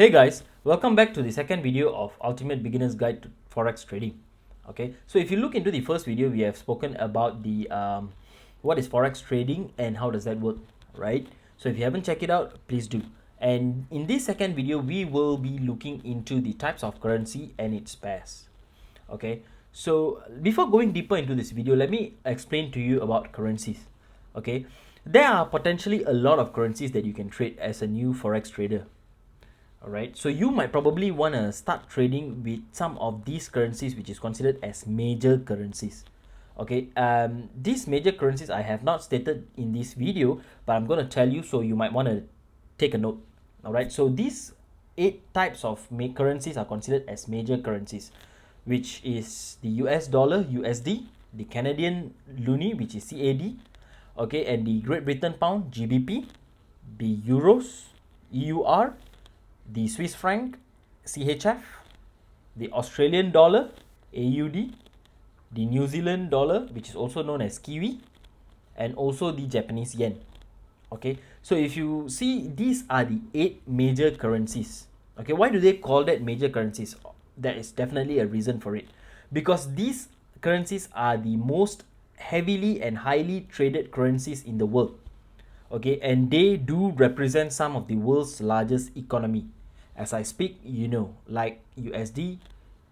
Hey guys, welcome back to the second video of Ultimate Beginner's Guide to Forex Trading. Okay, so if you look into the first video, we have spoken about the what is Forex Trading and how does that work, right? So if you haven't checked it out, please do. And in this second video, we will be looking into the types of currency and its pairs. Okay, so before going deeper into this video, let me explain to you about currencies. Okay, there are potentially a lot of currencies that you can trade as a new Forex trader. Alright, so you might probably want to start trading with some of these currencies which is considered as major currencies. Okay, these major currencies I have not stated in this video, but I'm going to tell you, so you might want to take a note. Alright, so these 8 types of currencies are considered as major currencies, which is the US dollar, USD, the Canadian loonie, which is CAD, okay, and the Great Britain pound, GBP, the euros, EUR, the Swiss franc, CHF, the Australian dollar, AUD, the New Zealand dollar, which is also known as Kiwi, and also the Japanese yen. Okay, so if you see, these are the 8 major currencies. Okay, why do they call that major currencies? There is definitely a reason for it, because these currencies are the most heavily and highly traded currencies in the world. Okay, and they do represent some of the world's largest economy. As I speak, you know, like USD,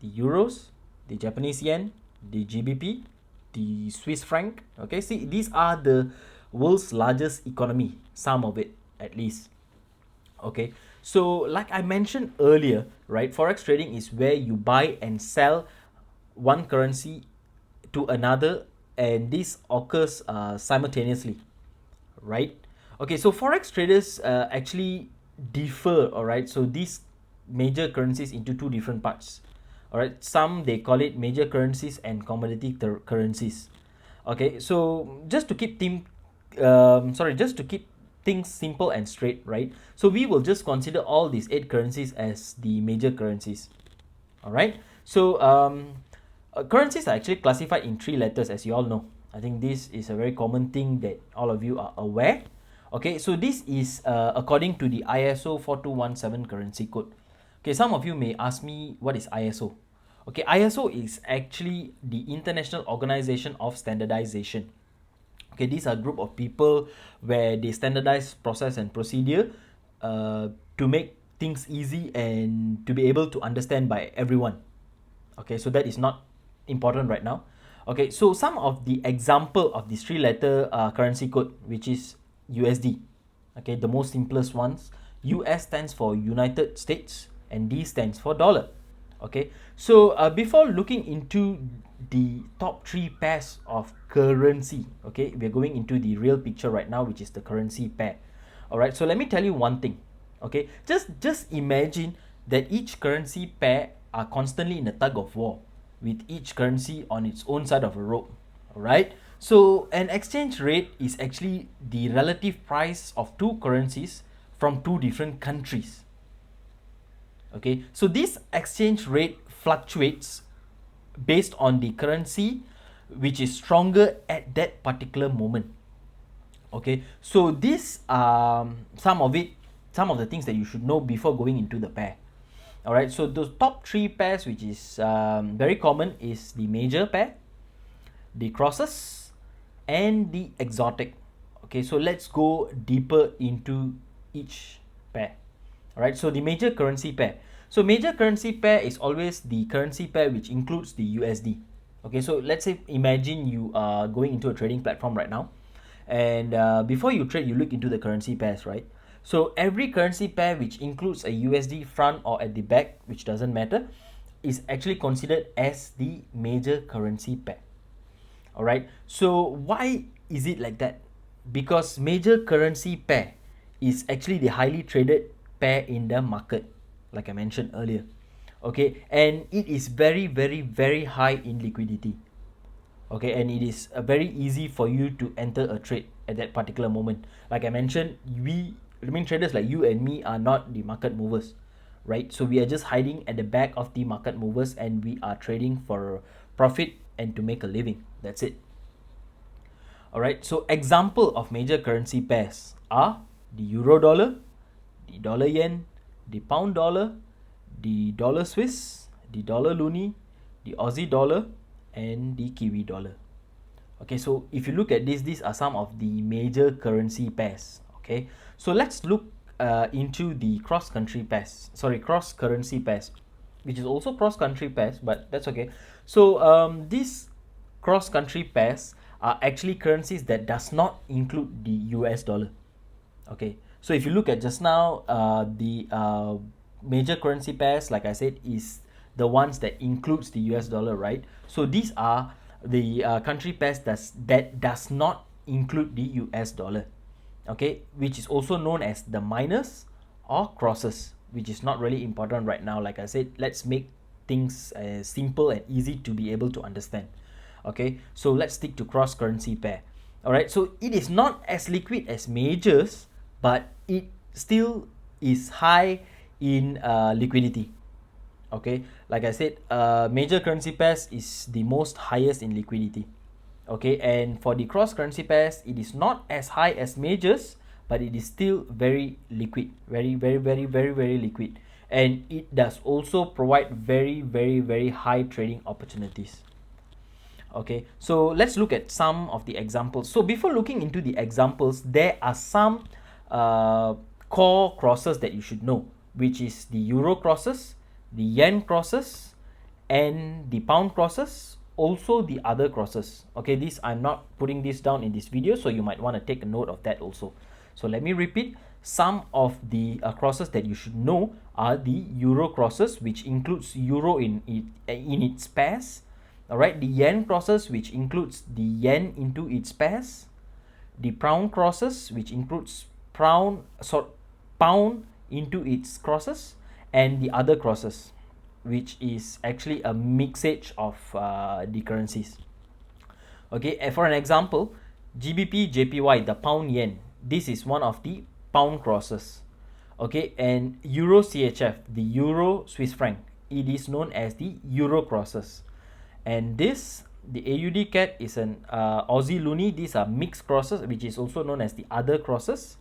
the euros, the Japanese yen, the GBP, the Swiss franc. Okay, see, these are the world's largest economy, some of it at least. Okay, so like I mentioned earlier, right, Forex trading is where you buy and sell one currency to another, and this occurs simultaneously, right? Okay, so forex traders actually differ, all right? So these major currencies into two different parts, all right? Some they call it major currencies and commodity currencies. Okay, so just to keep just to keep things simple and straight, right? So we will just consider all these 8 currencies as the major currencies. All right, so currencies are actually classified in 3 letters, as you all know. I think this is a very common thing that all of you are aware. Okay, so this is according to the ISO 4217 currency code. Okay, some of you may ask me, what is ISO? Okay, ISO is actually the International Organization of Standardization. Okay, these are a group of people where they standardize process and procedure to make things easy and to be able to understand by everyone. Okay, so that is not important right now. Okay, so some of the example of this 3-letter currency code, which is USD. Okay, the most simplest ones. US stands for United States and D stands for dollar. Okay, so before looking into the top 3 pairs of currency, okay, we're going into the real picture right now, which is the currency pair. All right, so let me tell you one thing. Okay, just imagine that each currency pair are constantly in a tug of war, with each currency on its own side of a rope. All right, so an exchange rate is actually the relative price of two currencies from two different countries. Okay, so this exchange rate fluctuates based on the currency which is stronger at that particular moment. Okay, so this some of the things that you should know before going into the pair. All right, so those top 3 pairs, which is very common, is the major pair, the crosses, and the exotic. Okay, so let's go deeper into each pair. All right, so the major currency pair. So major currency pair is always the currency pair which includes the USD. Okay, so let's say, imagine you are going into a trading platform right now, and before you trade, you look into the currency pairs, right? So every currency pair which includes a USD front or at the back, which doesn't matter, is actually considered as the major currency pair. All right, so why is it like that? Because major currency pair is actually the highly traded pair in the market, like I mentioned earlier. Okay, and it is very, very, very high in liquidity. Okay, and it is very easy for you to enter a trade at that particular moment. Like I mentioned, traders like you and me are not the market movers, right? So we are just hiding at the back of the market movers, and we are trading for profit and to make a living. That's it. All right, so example of major currency pairs are the euro dollar, the dollar yen, the pound dollar, the dollar Swiss, the dollar loonie, the Aussie dollar, and the Kiwi dollar. Okay, so if you look at this, these are some of the major currency pairs. Okay, so let's look into the cross-country pairs. Sorry, cross-currency pairs, which is also cross-country pairs, but that's okay. So these cross-country pairs are actually currencies that does not include the US dollar. Okay, so if you look at just now, the major currency pairs, like I said, is the ones that includes the US dollar, right? So these are the country pairs that does not include the US dollar, okay, which is also known as the minors or crosses, which is not really important right now. Like I said, let's make things simple and easy to be able to understand. Okay, so let's stick to cross currency pair. All right, so it is not as liquid as majors, but it still is high in liquidity. Okay, like I said, major currency pairs is the most highest in liquidity. Okay, and for the cross currency pairs, it is not as high as majors, but it is still very liquid, very liquid, and it does also provide very high trading opportunities. Okay, so let's look at some of the examples. So before looking into the examples, there are some core crosses that you should know, which is the euro crosses, the yen crosses, and the pound crosses, also the other crosses. Okay, this I'm not putting this down in this video, so you might want to take a note of that also. So let me repeat, some of the crosses that you should know are the euro crosses, which includes euro in its pairs. All right, the yen crosses, which includes the yen into its pairs, the pound crosses, which includes pound into its crosses, and the other crosses, which is actually a mixage of the currencies. Okay, for an example, GBP JPY, the pound yen, this is one of the pound crosses. Okay, and euro CHF, the euro Swiss franc, it is known as the euro crosses. And this, the AUD CAD, is an Aussie loonie. These are mixed crosses, which is also known as the other crosses.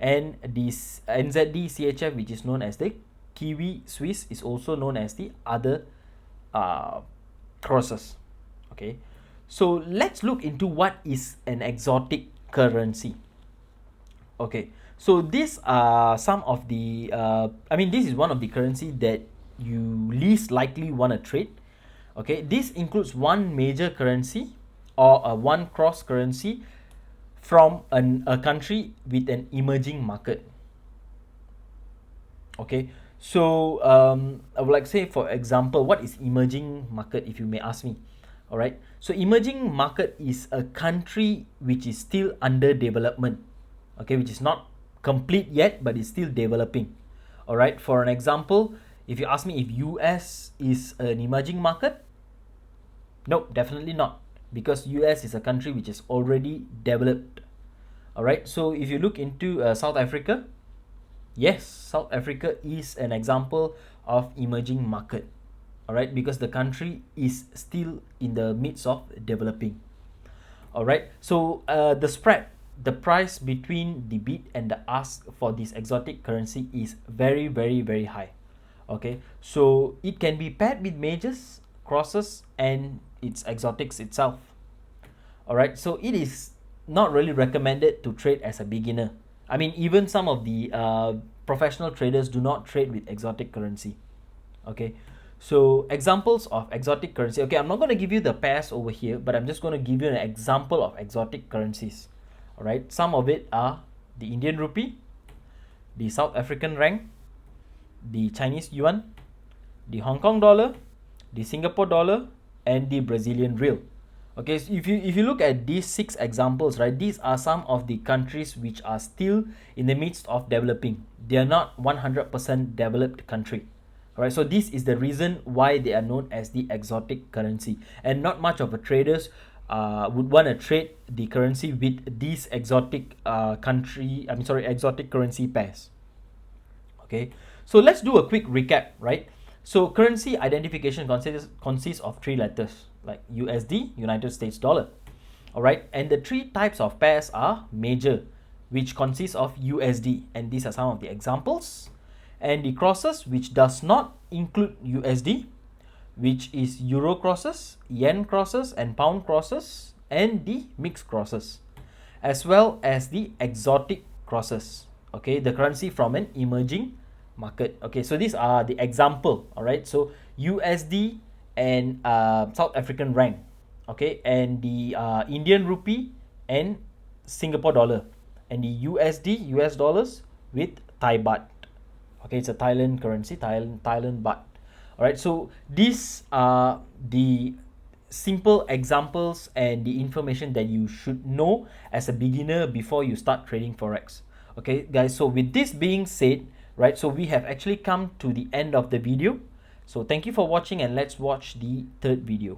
And this NZD CHF, which is known as the Kiwi Swiss, is also known as the other crosses. Okay, so let's look into what is an exotic currency. Okay, so these are some of the this is one of the currency that you least likely want to trade. Okay, this includes one major currency or one cross currency from a country with an emerging market. Okay, so I would like to say, for example, what is emerging market, if you may ask me? All right, so emerging market is a country which is still under development. Okay, which is not complete yet, but is still developing. All right, for an example, if you ask me if US is an emerging market, no, definitely not, because US is a country which is already developed. All right, so if you look into South Africa, yes, South Africa is an example of emerging market. All right, because the country is still in the midst of developing. All right, so the spread, the price between the bid and the ask for this exotic currency is very high. Okay, so it can be paired with majors, crosses, and its exotics itself. All right, so it is not really recommended to trade as a beginner. I mean, even some of the professional traders do not trade with exotic currency. Okay, so examples of exotic currency. Okay, I'm not going to give you the pairs over here, but I'm just going to give you an example of exotic currencies. All right, some of it are the Indian rupee, the South African rand, the Chinese yuan, the Hong Kong dollar, the Singapore dollar, and the Brazilian real. Okay, so if you look at these 6 examples, right, these are some of the countries which are still in the midst of developing. They are not 100% developed country. All right, so this is the reason why they are known as the exotic currency, and not much of a traders would want to trade the currency with these exotic exotic currency pairs. Okay, so let's do a quick recap, right? So currency identification consists of 3 letters, like USD, United States dollar. All right, and the 3 types of pairs are major, which consists of USD, and these are some of the examples. and the crosses which does not include USD, which is Euro crosses, Yen crosses, and Pound crosses, and the mixed crosses, as well as the exotic crosses. Okay, the currency from an emerging market. Okay, so these are the example. All right, so USD and South African rand. Okay, and the Indian rupee and Singapore dollar, and the USD US dollars with Thai baht. Okay, it's a Thailand currency, Thailand baht. All right, so these are the simple examples and the information that you should know as a beginner before you start trading forex. Okay guys, so with this being said, right, so we have actually come to the end of the video. So thank you for watching, and let's watch the third video.